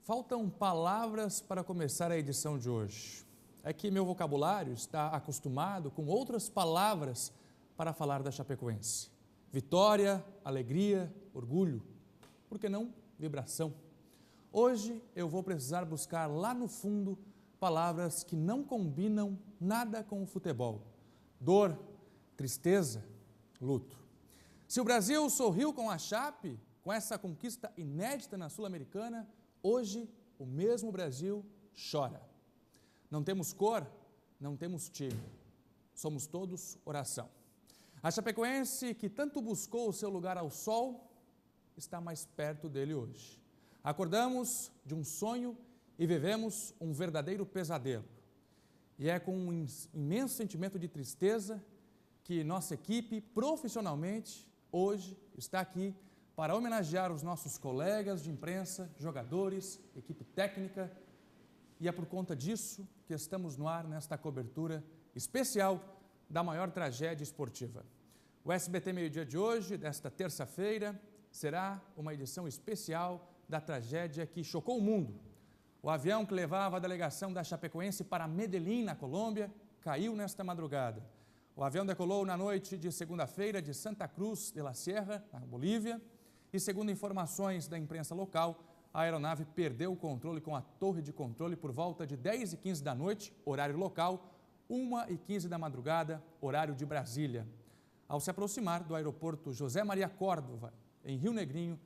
Faltam palavras para começar a edição de hoje. É que meu vocabulário está acostumado com outras palavras para falar da Chapecoense. Vitória, alegria, orgulho, por que não vibração? Hoje eu vou precisar buscar lá no fundo palavras que não combinam nada com o futebol. Dor, tristeza, luto. Se o Brasil sorriu com a Chape, com essa conquista inédita na Sul-Americana, hoje o mesmo Brasil chora. Não temos cor, não temos time. Somos todos oração. A Chapecoense, que tanto buscou o seu lugar ao sol, está mais perto dele hoje. Acordamos de um sonho e vivemos um verdadeiro pesadelo. E é com um imenso sentimento de tristeza que nossa equipe, profissionalmente, hoje está aqui para homenagear os nossos colegas de imprensa, jogadores, equipe técnica. E é por conta disso que estamos no ar nesta cobertura especial da maior tragédia esportiva. O SBT Meio-Dia de hoje, desta terça-feira, será uma edição especial da tragédia que chocou o mundo. O avião que levava a delegação da Chapecoense para Medellín, na Colômbia, caiu nesta madrugada. O avião decolou na noite de segunda-feira de Santa Cruz de la Sierra, na Bolívia, e segundo informações da imprensa local, a aeronave perdeu o controle com a torre de controle por volta de 10h15 da noite, horário local, 1h15 da madrugada, horário de Brasília. Ao se aproximar do aeroporto José Maria Córdova, em Rio Negrinho,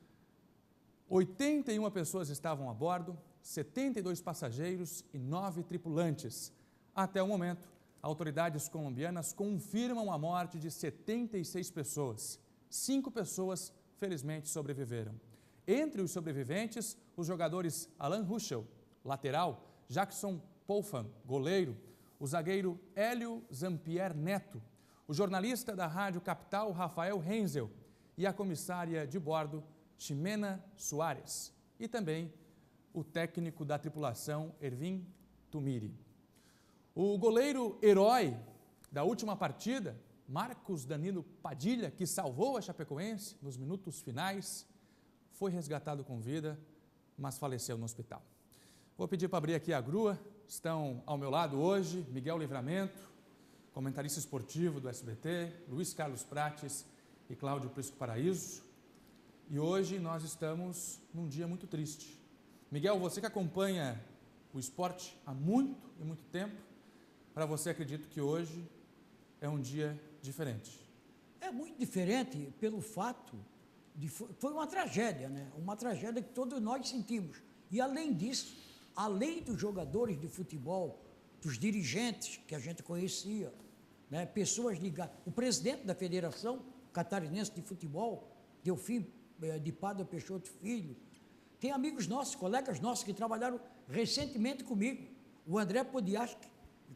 81 pessoas estavam a bordo, 72 passageiros e 9 tripulantes. Até o momento, autoridades colombianas confirmam a morte de 76 pessoas. 5 pessoas, felizmente, sobreviveram. Entre os sobreviventes, os jogadores Alan Ruschel, lateral, Jackson Poufan, goleiro, o zagueiro Hélio Zampier Neto, o jornalista da Rádio Capital, Rafael Renzel, e a comissária de bordo, Ximena Soares, e também o técnico da tripulação, Ervin Tumiri. O goleiro herói da última partida, Marcos Danilo Padilha, que salvou a Chapecoense nos minutos finais, foi resgatado com vida, mas faleceu no hospital. Vou pedir para abrir aqui a grua. Estão ao meu lado hoje Miguel Livramento, comentarista esportivo do SBT, Luiz Carlos Prates e Cláudio Prisco Paraíso. E hoje nós estamos num dia muito triste. Miguel, você que acompanha o esporte há muito e muito tempo, para você acredito que hoje é um dia diferente. É muito diferente pelo fato de... Foi uma tragédia, né? Uma tragédia que todos nós sentimos. E além disso, além dos jogadores de futebol, dos dirigentes que a gente conhecia, né? Pessoas ligadas... O presidente da Federação Catarinense de Futebol, Delfim de Pádua Peixoto Filho, tem amigos nossos, colegas nossos que trabalharam recentemente comigo. O André Podiaski,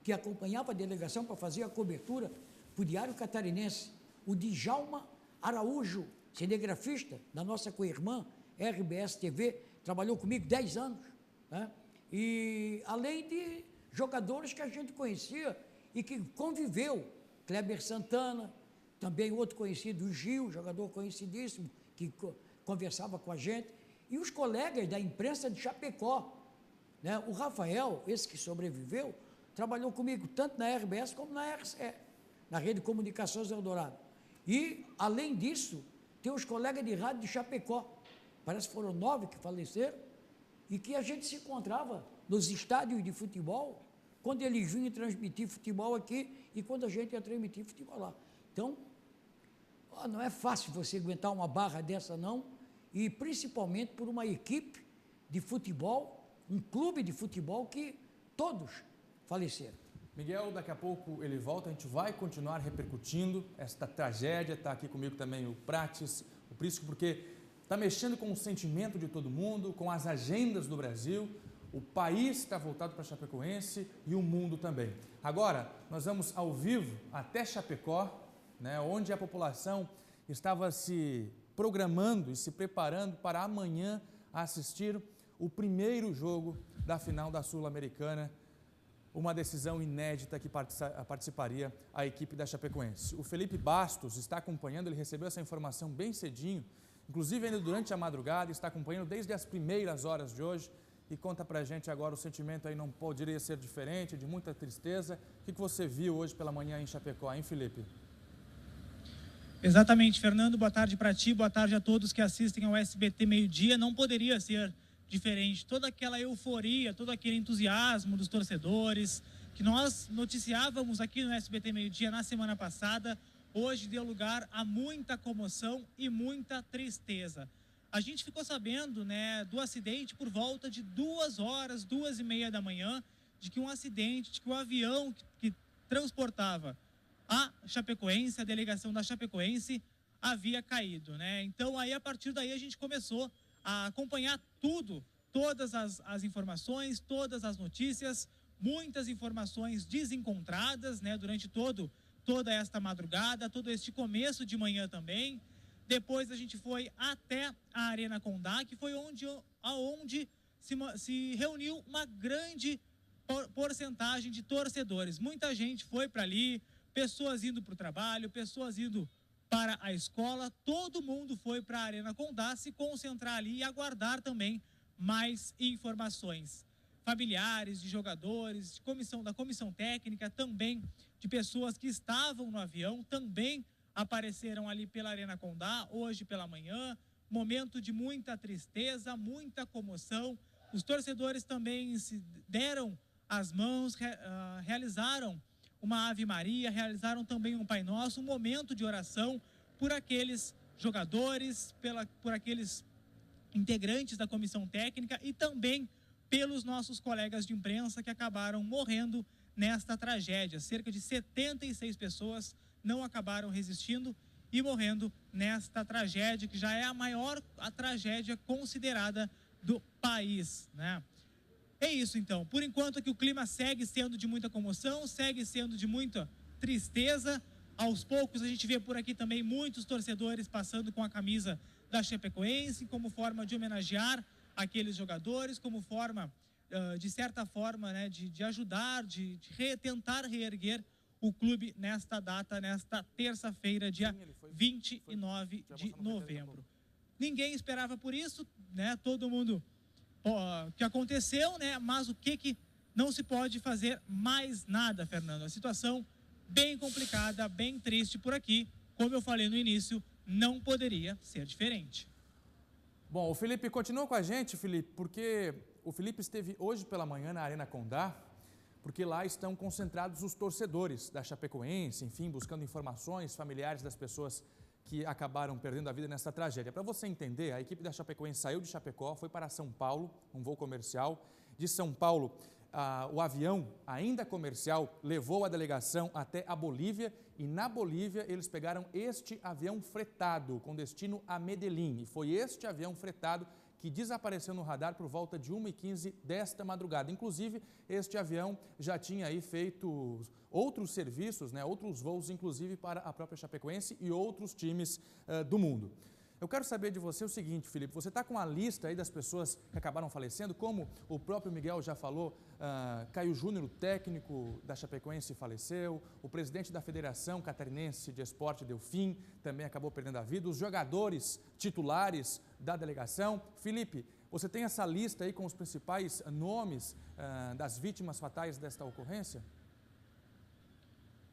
que acompanhava a delegação para fazer a cobertura para o Diário Catarinense. O Djalma Araújo, cinegrafista da nossa co-irmã, RBS TV, trabalhou comigo 10 anos. Né? E além de jogadores que a gente conhecia e que conviveu, Kleber Santana, também outro conhecido, o Gil, jogador conhecidíssimo, que conversava com a gente, e os colegas da imprensa de Chapecó. Né? O Rafael, esse que sobreviveu, trabalhou comigo tanto na RBS como na RCE, na Rede de Comunicações Eldorado. E, além disso, tem os colegas de rádio de Chapecó, parece que foram 9 que faleceram, e que a gente se encontrava nos estádios de futebol, quando eles vinham transmitir futebol aqui e quando a gente ia transmitir futebol lá. Então, não é fácil você aguentar uma barra dessa, não, e principalmente por uma equipe de futebol, um clube de futebol que todos faleceram. Miguel, daqui a pouco ele volta, a gente vai continuar repercutindo esta tragédia. Está aqui comigo também o Prates, o Prisco, porque está mexendo com o sentimento de todo mundo, com as agendas do Brasil. O país está voltado para Chapecoense e o mundo também. Agora, nós vamos ao vivo até Chapecó, né, onde a população estava se programando e se preparando para amanhã assistir o primeiro jogo da final da Sul-Americana, uma decisão inédita que participaria a equipe da Chapecoense. O Felipe Bastos está acompanhando, ele recebeu essa informação bem cedinho, inclusive ainda durante a madrugada, está acompanhando desde as primeiras horas de hoje, e conta pra gente agora, o sentimento aí não poderia ser diferente, de muita tristeza. O que você viu hoje pela manhã em Chapecó, hein, Felipe? Exatamente, Fernando, boa tarde para ti, boa tarde a todos que assistem ao SBT Meio-Dia. Não poderia ser diferente, toda aquela euforia, todo aquele entusiasmo dos torcedores que nós noticiávamos aqui no SBT Meio-Dia na semana passada, hoje deu lugar a muita comoção e muita tristeza. A gente ficou sabendo, né, do acidente por volta de 2h, 2h30 da manhã, de que um acidente, de que o avião que transportava a Chapecoense, a delegação da Chapecoense, havia caído, né? Então, aí, a partir daí, a gente começou a acompanhar todas as informações, todas as notícias, muitas informações desencontradas, né, durante toda esta madrugada, todo este começo de manhã também. Depois a gente foi até a Arena Condá, que foi aonde se reuniu uma grande porcentagem de torcedores. Muita gente foi para ali, pessoas indo para o trabalho, pessoas indo para a escola, todo mundo foi para a Arena Condá se concentrar ali e aguardar também mais informações. Familiares de jogadores, da comissão técnica, também de pessoas que estavam no avião, também apareceram ali pela Arena Condá, hoje pela manhã. Momento de muita tristeza, muita comoção. Os torcedores também se deram as mãos, realizaram uma Ave Maria, realizaram também um Pai Nosso, um momento de oração por aqueles jogadores, por aqueles integrantes da comissão técnica e também pelos nossos colegas de imprensa que acabaram morrendo nesta tragédia. Cerca de 76 pessoas não acabaram resistindo e morrendo nesta tragédia, que já é a tragédia considerada do país, né? É isso, então. Por enquanto que o clima segue sendo de muita comoção, segue sendo de muita tristeza. Aos poucos a gente vê por aqui também muitos torcedores passando com a camisa da Chapecoense, como forma de homenagear aqueles jogadores, como forma, de certa forma, né, de ajudar, de tentar reerguer o clube nesta data, nesta terça-feira, dia 29 de novembro. Ninguém esperava por isso, né? Todo mundo que aconteceu, né? Mas o que não se pode fazer mais nada, Fernando. A situação bem complicada, bem triste por aqui. Como eu falei no início, não poderia ser diferente. Bom, o Felipe continua com a gente, Felipe, porque o Felipe esteve hoje pela manhã na Arena Condá, porque lá estão concentrados os torcedores da Chapecoense, enfim, buscando informações, familiares das pessoas que acabaram perdendo a vida nessa tragédia. Para você entender, a equipe da Chapecoense saiu de Chapecó, foi para São Paulo, um voo comercial. De São Paulo, o avião, ainda comercial, levou a delegação até a Bolívia e na Bolívia eles pegaram este avião fretado com destino a Medellín. E foi este avião fretado que desapareceu no radar por volta de 1h15 desta madrugada. Inclusive, este avião já tinha aí feito outros serviços, né, outros voos, inclusive para a própria Chapecoense e outros times do mundo. Eu quero saber de você o seguinte, Felipe, você está com a lista aí das pessoas que acabaram falecendo, como o próprio Miguel já falou, Caio Júnior, o técnico da Chapecoense, faleceu, o presidente da Federação Catarinense de Esporte, Delfim, também acabou perdendo a vida, os jogadores titulares da delegação. Felipe, você tem essa lista aí com os principais nomes das vítimas fatais desta ocorrência?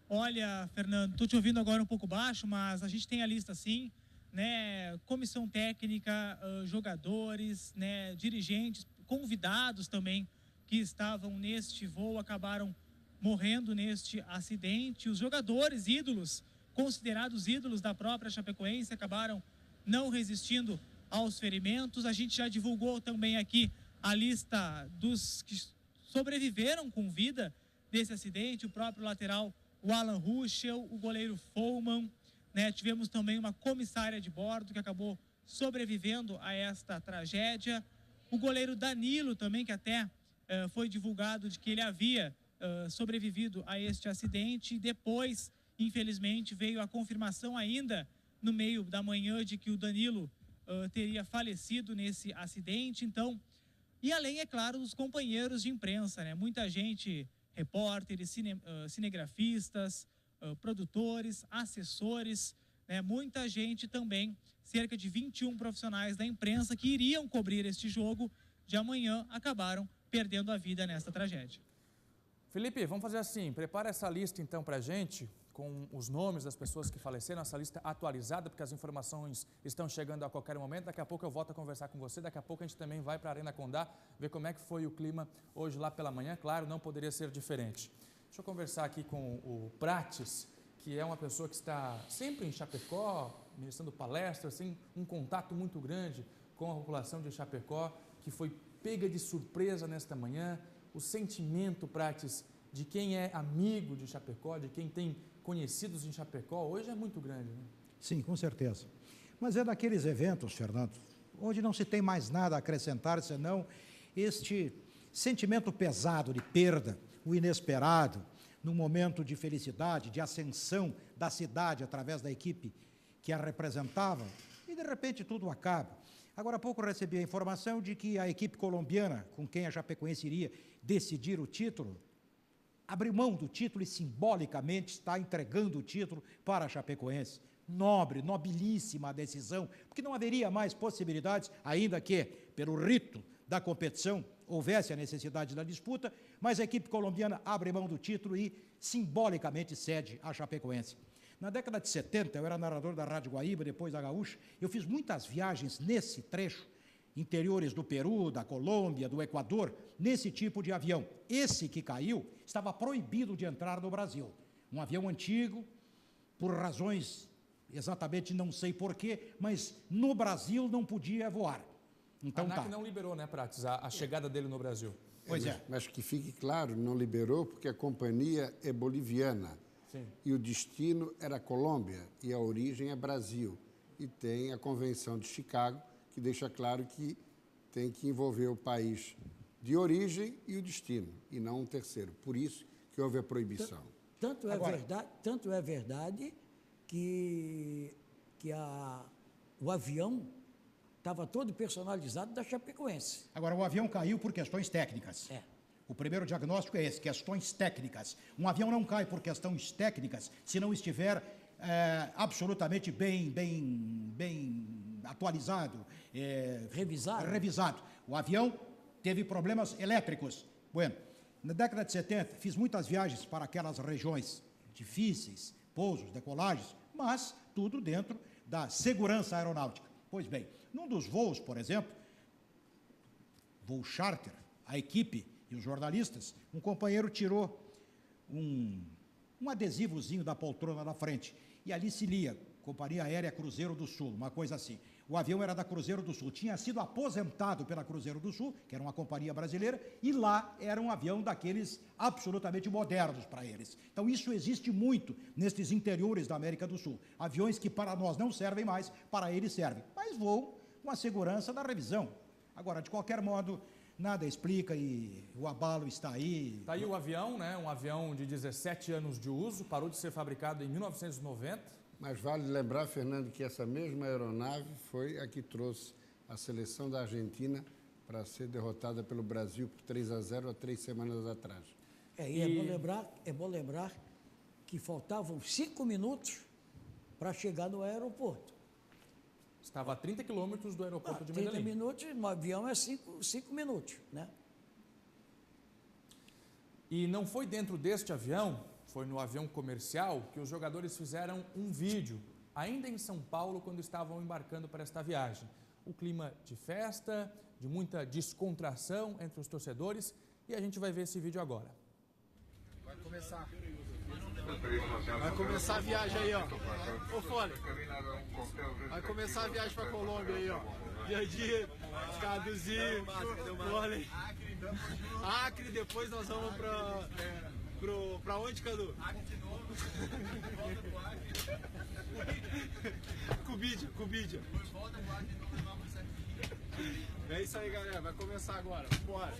Olha, Fernando, estou te ouvindo agora um pouco baixo, mas a gente tem a lista sim, né? Comissão técnica, jogadores, né? Dirigentes, convidados também que estavam neste voo acabaram morrendo neste acidente. Os jogadores ídolos, considerados ídolos da própria Chapecoense, acabaram não resistindo aos ferimentos. A gente já divulgou também aqui a lista dos que sobreviveram com vida desse acidente, o próprio lateral, o Alan Ruschel, o goleiro Follmann, né? Tivemos também uma comissária de bordo que acabou sobrevivendo a esta tragédia. O goleiro Danilo também, que até foi divulgado de que ele havia sobrevivido a este acidente. Depois, infelizmente, veio a confirmação ainda no meio da manhã de que o Danilo teria falecido nesse acidente. Então, e além, é claro, dos companheiros de imprensa, né? Muita gente, repórteres, cinegrafistas, produtores, assessores, né? Muita gente também, cerca de 21 profissionais da imprensa que iriam cobrir este jogo de amanhã acabaram perdendo a vida nesta tragédia. Felipe, vamos fazer assim, prepara essa lista então para a gente, com os nomes das pessoas que faleceram, essa lista atualizada, porque as informações estão chegando a qualquer momento. Daqui a pouco eu volto a conversar com você, daqui a pouco a gente também vai para a Arena Condá, ver como é que foi o clima hoje lá pela manhã. Claro, não poderia ser diferente. Deixa eu conversar aqui com o Prates, que é uma pessoa que está sempre em Chapecó, ministrando palestras, tem um contato muito grande com a população de Chapecó, que foi pega de surpresa nesta manhã. O sentimento, Prates, de quem é amigo de Chapecó, de quem tem conhecidos em Chapecó, hoje é muito grande, né? Sim, com certeza. Mas é daqueles eventos, Fernando, onde não se tem mais nada a acrescentar, senão este sentimento pesado de perda, o inesperado, num momento de felicidade, de ascensão da cidade através da equipe que a representava, e de repente tudo acaba. Agora há pouco recebi a informação de que a equipe colombiana, com quem a Chapecoense iria decidir o título, abriu mão do título e simbolicamente está entregando o título para a Chapecoense. Nobre, nobilíssima a decisão, porque não haveria mais possibilidades, ainda que, pelo rito da competição, houvesse a necessidade da disputa, mas a equipe colombiana abre mão do título e simbolicamente cede à Chapecoense. Na década de 70, eu era narrador da Rádio Guaíba, depois da Gaúcha, eu fiz muitas viagens nesse trecho, interiores do Peru, da Colômbia, do Equador, nesse tipo de avião. Esse que caiu estava proibido de entrar no Brasil. Um avião antigo, por razões exatamente não sei porquê, mas no Brasil não podia voar. Então, a ANAC não liberou, né, Prates, a chegada dele no Brasil. Pois é. Mas que fique claro, não liberou porque a companhia é boliviana. Sim. E o destino era Colômbia e a origem é Brasil. E tem a Convenção de Chicago, que deixa claro que tem que envolver o país de origem e o destino, e não um terceiro. Por isso que houve a proibição. Tanto é verdade que o avião estava todo personalizado da Chapecoense. Agora, o avião caiu por questões técnicas. É. O primeiro diagnóstico é esse, questões técnicas. Um avião não cai por questões técnicas se não estiver absolutamente bem atualizado, revisado. O avião teve problemas elétricos. Bueno, na década de 70, fiz muitas viagens para aquelas regiões difíceis, pousos, decolagens, mas tudo dentro da segurança aeronáutica. Pois bem, num dos voos, por exemplo, voo charter, a equipe e os jornalistas, um companheiro tirou um adesivozinho da poltrona da frente, e ali se lia, Companhia Aérea Cruzeiro do Sul, uma coisa assim. O avião era da Cruzeiro do Sul, tinha sido aposentado pela Cruzeiro do Sul, que era uma companhia brasileira, e lá era um avião daqueles absolutamente modernos para eles. Então isso existe muito nestes interiores da América do Sul. Aviões que para nós não servem mais, para eles servem, mas voam com a segurança da revisão. Agora, de qualquer modo, nada explica e o abalo está aí. Está aí o avião, né? Um avião de 17 anos de uso, parou de ser fabricado em 1990. Mas vale lembrar, Fernando, que essa mesma aeronave foi a que trouxe a seleção da Argentina para ser derrotada pelo Brasil por 3-0 há 3 semanas atrás. É bom lembrar que faltavam 5 minutos para chegar no aeroporto. Estava a 30 quilômetros do aeroporto de Medellín. 30 minutos, no avião é 5 minutos, né? E não foi dentro deste avião, foi no avião comercial, que os jogadores fizeram um vídeo, ainda em São Paulo, quando estavam embarcando para esta viagem. O clima de festa, de muita descontração entre os torcedores, e a gente vai ver esse vídeo agora. Vai começar a viagem aí, ó. Ô, Fole. Vai começar a viagem pra Colômbia aí, ó. Dia a dia, Caduzinho, Fole. Acre, depois nós vamos pra onde, Cadu? Cubidia. É isso aí, galera. Vai começar agora. Bora.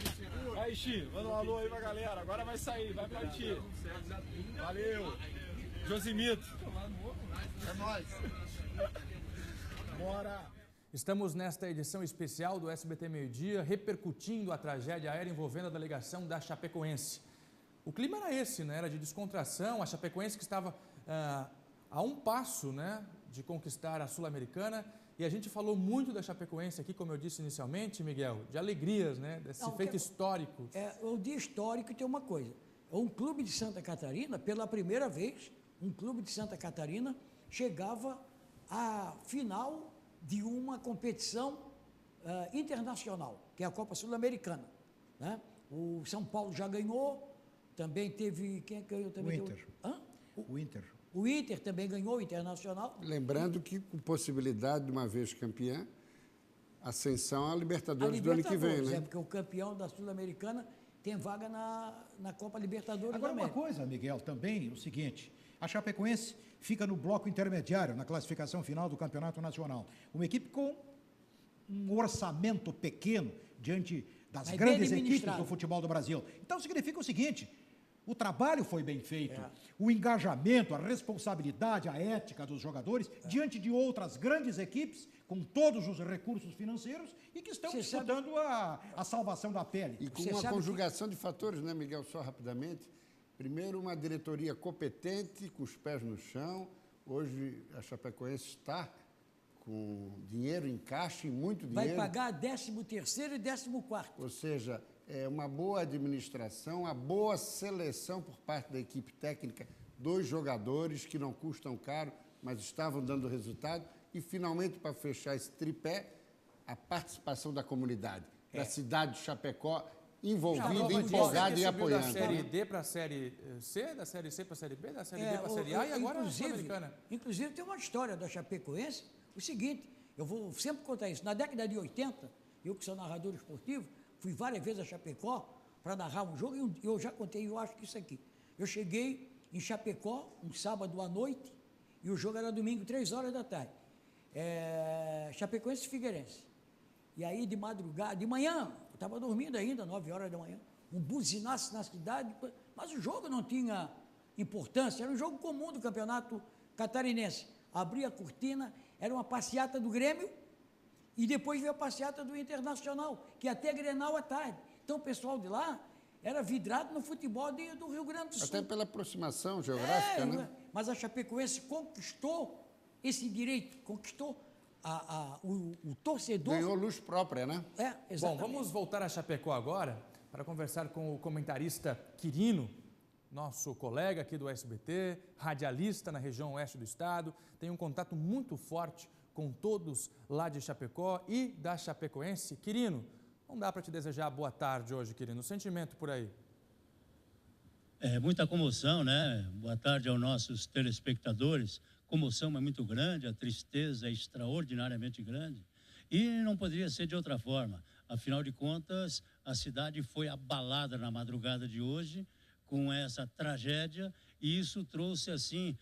Aí, Xi, manda um alô aí pra galera. Agora vai sair, vai partir. Valeu. Josimito. É nóis. Bora. Estamos nesta edição especial do SBT Meio-Dia, repercutindo a tragédia aérea envolvendo a delegação da Chapecoense. O clima era esse, né? Era de descontração, a Chapecoense que estava a um passo, né, de conquistar a Sul-Americana, e E a gente falou muito da Chapecoense aqui, como eu disse inicialmente, Miguel, de alegrias, né? Desse feito histórico. O dia histórico tem uma coisa. Um clube de Santa Catarina, pela primeira vez, um clube de Santa Catarina chegava à final de uma competição internacional, que é a Copa Sul-Americana, né? O São Paulo já ganhou, também teve... Quem é que ganhou também? O Inter. O Inter. O Inter também ganhou, o Internacional. Lembrando que, com possibilidade de uma vez campeã, ascensão à Libertadores do ano que vem, né? Porque o campeão da Sul-Americana tem vaga na Copa Libertadores Agora, da uma América. coisa, Miguel, também o seguinte: a Chapecoense fica no bloco intermediário, na classificação final do Campeonato Nacional. Uma equipe com um orçamento pequeno diante das Mas grandes bem equipes administrado. do futebol do Brasil. Então, significa o seguinte: o trabalho foi bem feito, o engajamento, a responsabilidade, a ética dos jogadores diante de outras grandes equipes com todos os recursos financeiros e que estão disputando a salvação da pele. E com uma conjugação de fatores, né, Miguel, só rapidamente. Primeiro, uma diretoria competente, com os pés no chão. Hoje, a Chapecoense está com dinheiro em caixa, e muito dinheiro. Vai pagar 13º e 14º. Ou seja, é uma boa administração, uma boa seleção por parte da equipe técnica, 2 jogadores que não custam caro, mas estavam dando resultado. E, finalmente, para fechar esse tripé, a participação da comunidade, da cidade de Chapecó, envolvida, empolgada e apoiando. Da Série D para a Série C, da Série C para a Série B, da Série D para a Série A e agora a Sul-Americana. Inclusive, tem uma história da Chapecoense, o seguinte, eu vou sempre contar isso. Na década de 80, eu que sou narrador esportivo, fui várias vezes a Chapecó para narrar um jogo e eu já contei, eu acho que isso aqui. Eu cheguei em Chapecó, um sábado à noite, e o jogo era domingo, 3 horas da tarde. Chapecoense e Figueirense. E aí, de madrugada, de manhã, eu estava dormindo ainda, 9 horas da manhã, um buzinaço na cidade, mas o jogo não tinha importância, era um jogo comum do Campeonato Catarinense. Abri a cortina, era uma passeata do Grêmio, e depois veio a passeata do Internacional, que ia até Grenal à tarde. Então, o pessoal de lá era vidrado no futebol do Rio Grande do Sul. Até pela aproximação geográfica, né? Mas a Chapecoense conquistou esse direito, conquistou o torcedor. Ganhou luz própria, né? Exatamente. Bom, vamos voltar a Chapecó agora para conversar com o comentarista Quirino, nosso colega aqui do SBT, radialista na região oeste do estado, tem um contato muito forte com todos lá de Chapecó e da Chapecoense. Quirino, não dá para te desejar boa tarde hoje, Quirino. O sentimento por aí? É muita comoção, né? Boa tarde aos nossos telespectadores. Comoção é muito grande, a tristeza é extraordinariamente grande. E não poderia ser de outra forma. Afinal de contas, a cidade foi abalada na madrugada de hoje com essa tragédia e isso trouxe, assim,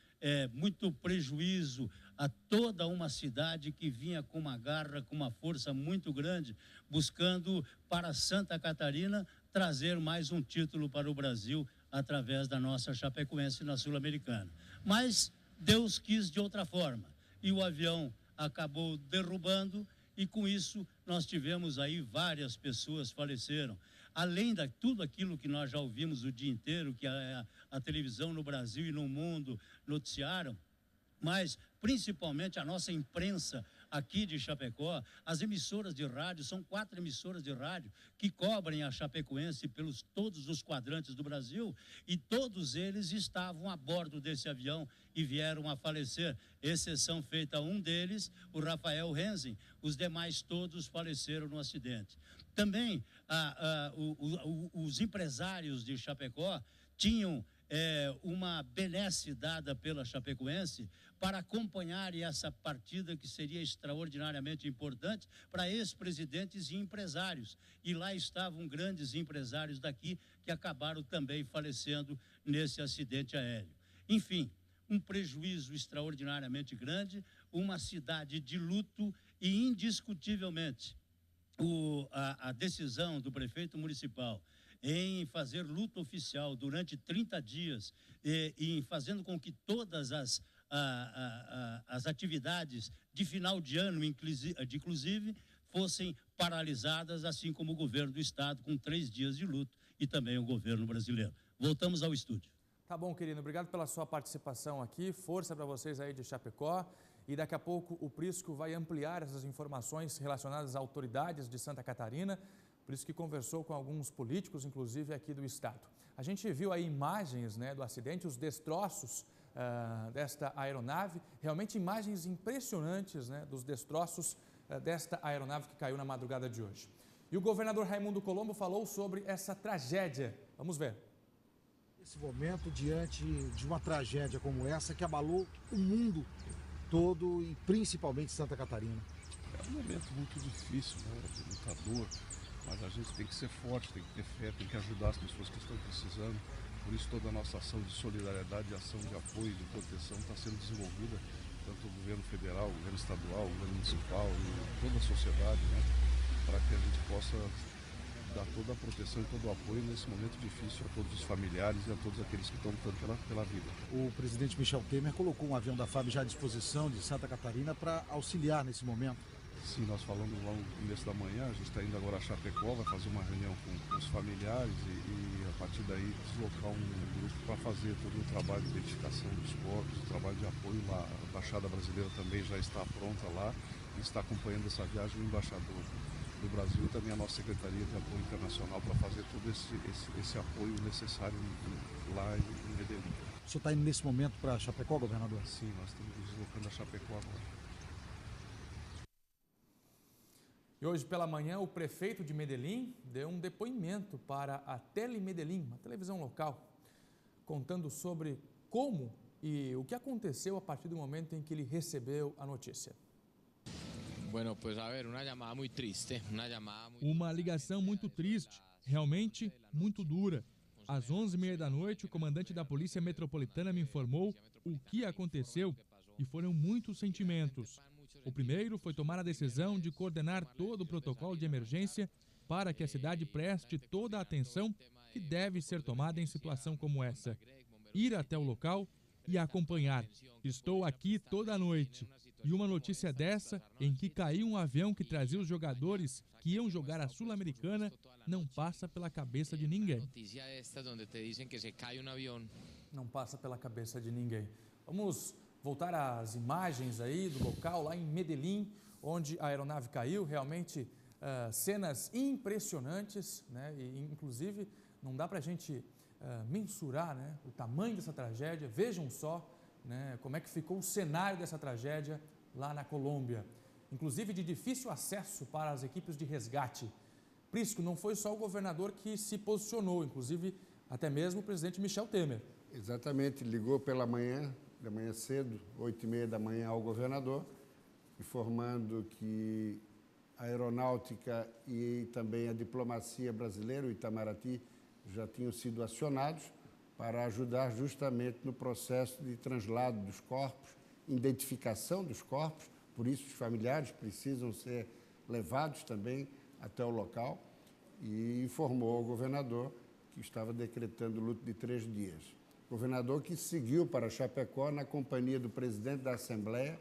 muito prejuízo a toda uma cidade que vinha com uma garra, com uma força muito grande, buscando para Santa Catarina trazer mais um título para o Brasil através da nossa Chapecoense na Sul-Americana. Mas Deus quis de outra forma e o avião acabou derrubando e com isso nós tivemos aí várias pessoas faleceram. Além de tudo aquilo que nós já ouvimos o dia inteiro, que a televisão no Brasil e no mundo noticiaram, mas principalmente a nossa imprensa aqui de Chapecó, as emissoras de rádio, são 4 emissoras de rádio que cobrem a Chapecoense pelos todos os quadrantes do Brasil e todos eles estavam a bordo desse avião e vieram a falecer, exceção feita a um deles, o Rafael Renzen, os demais todos faleceram no acidente. Também os empresários de Chapecó tinham uma benesse dada pela Chapecoense para acompanhar essa partida que seria extraordinariamente importante para ex-presidentes e empresários. E lá estavam grandes empresários daqui que acabaram também falecendo nesse acidente aéreo. Enfim, um prejuízo extraordinariamente grande, uma cidade de luto e indiscutivelmente a decisão do prefeito municipal em fazer luta oficial durante 30 dias e fazendo com que todas as atividades de final de ano, inclusive, fossem paralisadas, assim como o governo do estado, com 3 dias de luto, e também o governo brasileiro. Voltamos ao estúdio. Tá bom, querido. Obrigado pela sua participação aqui. Força para vocês aí de Chapecó. e daqui a pouco o Prisco vai ampliar essas informações relacionadas às autoridades de Santa Catarina, por isso que conversou com alguns políticos, inclusive aqui do estado. A gente viu aí imagens, né, do acidente, os destroços desta aeronave, realmente imagens impressionantes, né, dos destroços desta aeronave que caiu na madrugada de hoje. E o governador Raimundo Colombo falou sobre essa tragédia. Vamos ver. Esse momento diante de uma tragédia como essa que abalou o mundo todo e principalmente Santa Catarina. É um momento muito difícil, né, de muita dor, mas a gente tem que ser forte, tem que ter fé, tem que ajudar as pessoas que estão precisando. Por isso toda a nossa ação de solidariedade, ação de apoio, de proteção está sendo desenvolvida, tanto o governo federal, o governo estadual, o governo municipal e toda a sociedade, né, para que a gente possa dar toda a proteção e todo o apoio nesse momento difícil a todos os familiares e a todos aqueles que estão lutando pela vida. O presidente Michel Temer colocou um avião da FAB já à disposição de Santa Catarina para auxiliar nesse momento. Sim, nós falamos lá no começo da manhã, a gente está indo agora a Chapecó, vai fazer uma reunião com os familiares e a partir daí deslocar um grupo para fazer todo o trabalho de identificação dos corpos, o trabalho de apoio lá. A Embaixada Brasileira também já está pronta lá e está acompanhando essa viagem o embaixador do Brasil e também a nossa Secretaria de Apoio Internacional para fazer todo esse apoio necessário lá em Medellín. O senhor está indo nesse momento para Chapecó, governador? Sim, nós estamos deslocando a Chapecó agora. E hoje pela manhã o prefeito de Medellín deu um depoimento para a Telemedellín, uma televisão local, contando sobre como e o que aconteceu a partir do momento em que ele recebeu a notícia. Uma ligação muito triste, realmente muito dura. Às 11h30 da noite, o comandante da Polícia Metropolitana me informou o que aconteceu e foram muitos sentimentos. O primeiro foi tomar a decisão de coordenar todo o protocolo de emergência para que a cidade preste toda a atenção que deve ser tomada em situação como essa. Ir até o local e acompanhar. Estou aqui toda a noite. E uma notícia dessa, em que caiu um avião que trazia os jogadores que iam jogar a Sul-Americana, não passa pela cabeça de ninguém. Não passa pela cabeça de ninguém. Vamos voltar às imagens aí do local, lá em Medellín, onde a aeronave caiu. Realmente, cenas impressionantes, né? E, inclusive, não dá para a gente mensurar, né, o tamanho dessa tragédia. Vejam só, né, como é que ficou o cenário dessa tragédia lá na Colômbia. Inclusive de difícil acesso para as equipes de resgate. Prisco, não foi só o governador que se posicionou, inclusive até mesmo o presidente Michel Temer. Exatamente, ligou pela manhã, de manhã cedo, 8h30 da manhã, ao governador, informando que a aeronáutica e também a diplomacia brasileira, o Itamaraty, já tinham sido acionados para ajudar justamente no processo de translado dos corpos, identificação dos corpos, por isso os familiares precisam ser levados também até o local, e informou ao governador que estava decretando luto de 3 dias. O governador que seguiu para Chapecó na companhia do presidente da Assembleia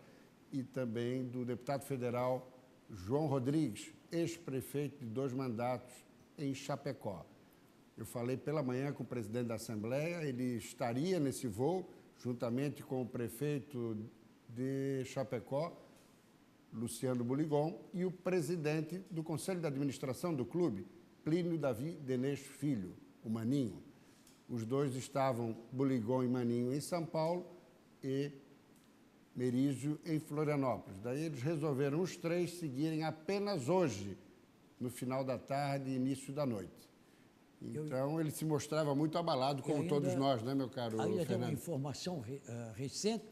e também do deputado federal João Rodrigues, ex-prefeito de 2 mandatos em Chapecó. Eu falei pela manhã com o presidente da Assembleia, ele estaria nesse voo, juntamente com o prefeito de Chapecó, Luciano Buligon, e o presidente do Conselho de Administração do clube, Plínio Davi Denês Filho, o Maninho. Os dois estavam, Buligon e Maninho, em São Paulo e Merígio em Florianópolis. Daí eles resolveram os 3 seguirem apenas hoje, no final da tarde e início da noite. Então, ele se mostrava muito abalado, como todos nós, né, meu caro Fernando? Ainda tem uma informação recente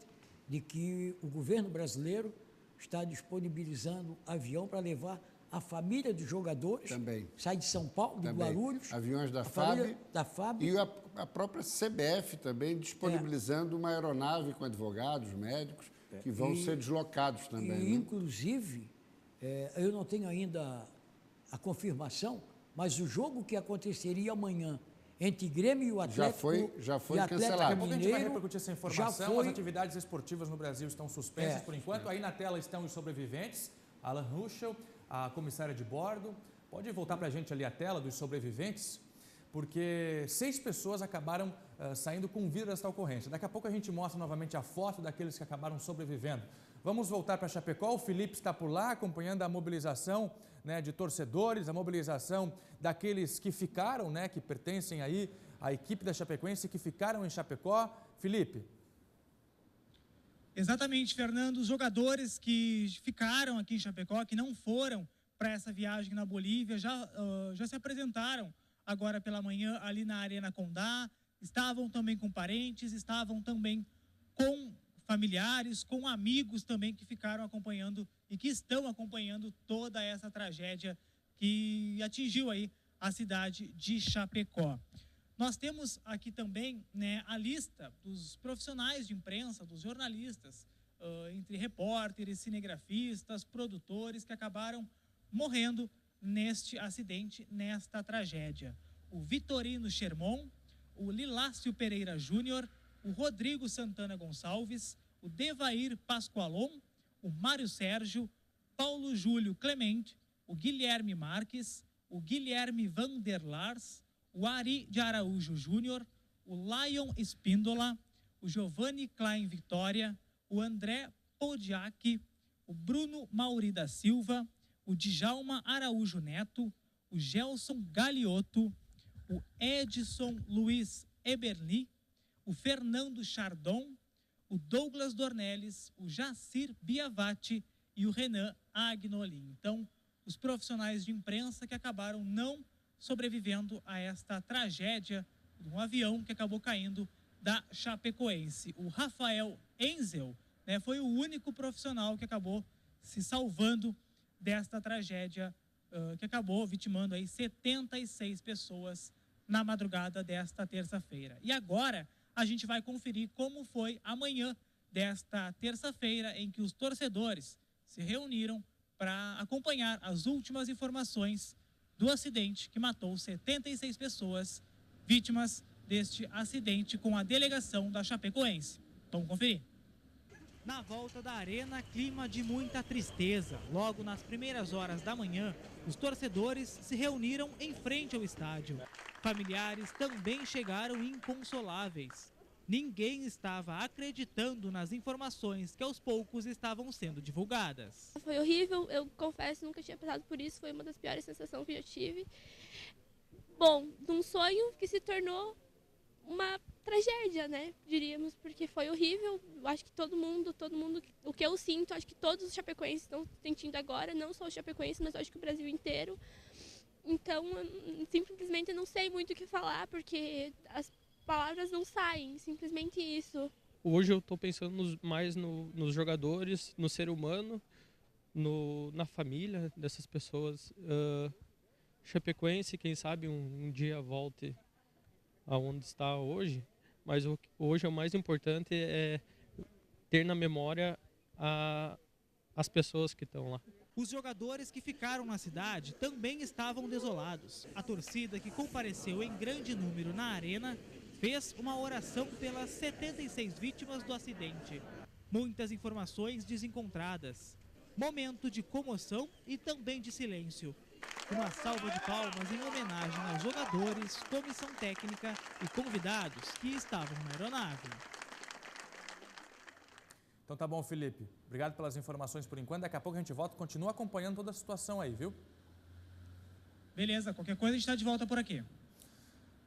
de que o governo brasileiro está disponibilizando avião para levar a família dos jogadores. Também. Sai de São Paulo, de Guarulhos. Aviões da FAB. E a própria CBF também disponibilizando uma aeronave com advogados, médicos, que vão ser deslocados também. E, né? Inclusive, eu não tenho ainda a confirmação, mas o jogo que aconteceria amanhã entre Grêmio e o Atlético já foi Daqui cancelado. a pouco a gente vai repercutir essa informação. As atividades esportivas no Brasil estão suspensas por enquanto. Aí na tela estão os sobreviventes, Alan Ruschel, a comissária de bordo. Pode voltar para a gente ali a tela dos sobreviventes, porque 6 pessoas acabaram saindo com vida desta ocorrência. Daqui a pouco a gente mostra novamente a foto daqueles que acabaram sobrevivendo. Vamos voltar para Chapecó. O Felipe está por lá acompanhando a mobilização, né, de torcedores, a mobilização daqueles que ficaram, né, que pertencem aí à equipe da Chapecoense, que ficaram em Chapecó. Felipe. Exatamente, Fernando. Os jogadores que ficaram aqui em Chapecó, que não foram para essa viagem na Bolívia, já se apresentaram agora pela manhã ali na Arena Condá. Estavam também com parentes, estavam também com familiares, com amigos também que ficaram acompanhando e que estão acompanhando toda essa tragédia que atingiu aí a cidade de Chapecó. Nós temos aqui também, né, a lista dos profissionais de imprensa, dos jornalistas, entre repórteres, cinegrafistas, produtores que acabaram morrendo neste acidente, nesta tragédia. O Vitorino Sherman, o Lilácio Pereira Júnior, o Rodrigo Santana Gonçalves, o Devair Pascoalon, o Mário Sérgio, Paulo Júlio Clemente, o Guilherme Marques, o Guilherme Vanderlars, o Ari de Araújo Júnior, o Lion Espíndola, o Giovanni Klein Vitória, o André Podiak, o Bruno Mauri da Silva, o Djalma Araújo Neto, o Gelson Galiotto, o Edson Luiz Eberli, o Fernando Chardon, o Douglas Dornelles, o Jacir Biavati e o Renan Agnolin. Então, os profissionais de imprensa que acabaram não sobrevivendo a esta tragédia de um avião que acabou caindo da Chapecoense. O Rafael Enzel, né, foi o único profissional que acabou se salvando desta tragédia, que acabou vitimando aí 76 pessoas na madrugada desta terça-feira. E agora a gente vai conferir como foi a manhã desta terça-feira, em que os torcedores se reuniram para acompanhar as últimas informações do acidente que matou 76 pessoas, vítimas deste acidente com a delegação da Chapecoense. Vamos conferir. Na volta da arena, clima de muita tristeza. Logo nas primeiras horas da manhã, os torcedores se reuniram em frente ao estádio. Familiares também chegaram inconsoláveis. Ninguém estava acreditando nas informações que aos poucos estavam sendo divulgadas. Foi horrível, eu confesso, nunca tinha passado por isso, foi uma das piores sensações que eu já tive. Bom, de um sonho que se tornou uma tragédia, né, diríamos, porque foi horrível. Eu acho que todo mundo, o que eu sinto, acho que todos os chapecoenses estão sentindo agora, não só os chapecoenses, mas acho que o Brasil inteiro. Então, simplesmente não sei muito o que falar, porque as palavras não saem, simplesmente isso. Hoje eu estou pensando mais nos jogadores, no ser humano, na família dessas pessoas. Chapecoense, quem sabe um dia volte aonde está hoje, mas hoje o mais importante é ter na memória as pessoas que estão lá. Os jogadores que ficaram na cidade também estavam desolados. A torcida, que compareceu em grande número na arena, fez uma oração pelas 76 vítimas do acidente. Muitas informações desencontradas. Momento de comoção e também de silêncio. Uma salva de palmas em homenagem aos jogadores, comissão técnica e convidados que estavam na aeronave. Então tá bom, Felipe. Obrigado pelas informações por enquanto. Daqui a pouco a gente volta e continua acompanhando toda a situação aí, viu? Beleza, qualquer coisa a gente está de volta por aqui.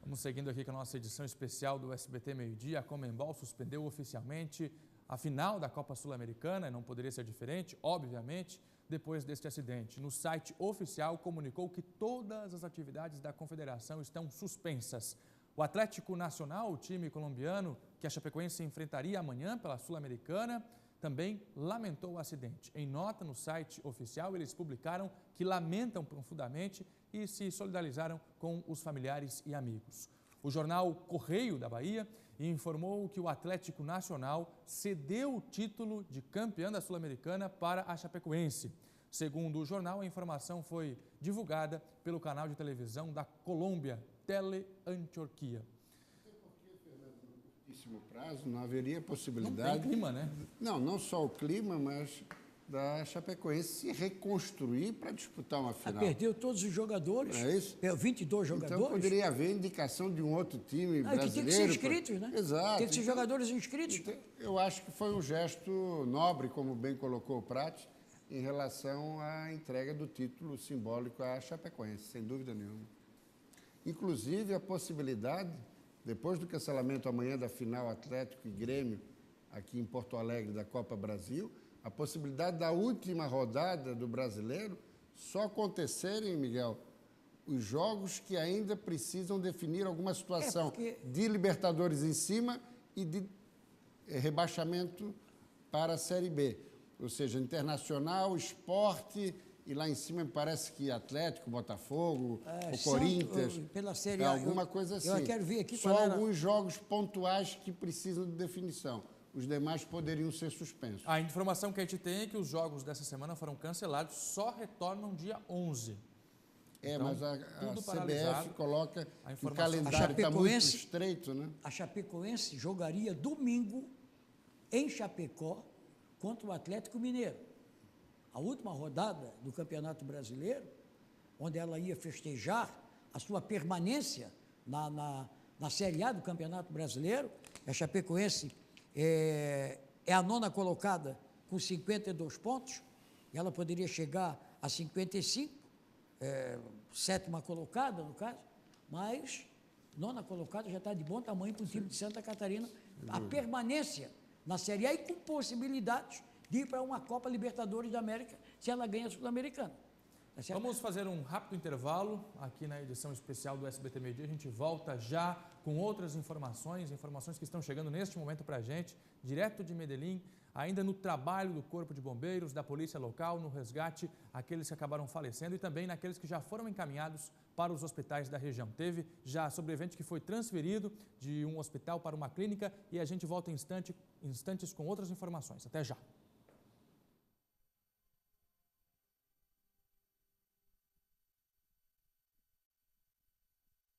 Vamos seguindo aqui com a nossa edição especial do SBT Meio-Dia. A Conmebol suspendeu oficialmente a final da Copa Sul-Americana, não poderia ser diferente, obviamente, depois deste acidente. No site oficial comunicou que todas as atividades da confederação estão suspensas. O Atlético Nacional, o time colombiano que a Chapecoense enfrentaria amanhã pela Sul-Americana, também lamentou o acidente. Em nota no site oficial, eles publicaram que lamentam profundamente e se solidarizaram com os familiares e amigos. O jornal Correio da Bahia informou que o Atlético Nacional cedeu o título de campeão da Sul-Americana para a Chapecoense. Segundo o jornal, a informação foi divulgada pelo canal de televisão da Colômbia, Teleantioquia. Curtíssimo prazo, não haveria possibilidade. Não tem clima, né? Não só o clima, mas da Chapecoense se reconstruir para disputar uma final. Perdeu todos os jogadores. É isso? 22 jogadores. Então poderia haver indicação de um outro time brasileiro. Que tem que ser inscritos, né? Exato. Tem que ser jogadores inscritos. Então, eu acho que foi um gesto nobre, como bem colocou o Prati, em relação à entrega do título simbólico à Chapecoense, sem dúvida nenhuma. Inclusive, a possibilidade, depois do cancelamento amanhã da final Atlético e Grêmio, aqui em Porto Alegre, da Copa Brasil, a possibilidade da última rodada do Brasileiro só acontecerem, Miguel, os jogos que ainda precisam definir alguma situação de Libertadores em cima e de rebaixamento para a Série B. Ou seja, Internacional, Sport e lá em cima me parece que Atlético, Botafogo, o Corinthians, pela Série A, alguma coisa assim. Eu quero ver aqui só alguns jogos pontuais que precisam de definição. Os demais poderiam ser suspensos. A informação que a gente tem é que os jogos dessa semana foram cancelados, só retornam dia 11. Então, mas a CBF coloca o calendário está muito estreito, né? A Chapecoense jogaria domingo em Chapecó contra o Atlético Mineiro. A última rodada do Campeonato Brasileiro, onde ela ia festejar a sua permanência na Série A do Campeonato Brasileiro. A Chapecoense é a 9ª colocada com 52 pontos, e ela poderia chegar a 55, 7ª colocada, no caso, mas 9ª colocada já está de bom tamanho para o time de Santa Catarina. A permanência na Série A e com possibilidades de ir para uma Copa Libertadores da América se ela ganha a Sul-Americana. Tá. Vamos fazer um rápido intervalo aqui na edição especial do SBT Meio Dia. A gente volta já com outras informações que estão chegando neste momento para a gente, direto de Medellín, ainda no trabalho do Corpo de Bombeiros, da Polícia Local, no resgate, aqueles que acabaram falecendo e também naqueles que já foram encaminhados para os hospitais da região. Teve já sobrevivente que foi transferido de um hospital para uma clínica e a gente volta em instantes com outras informações. Até já!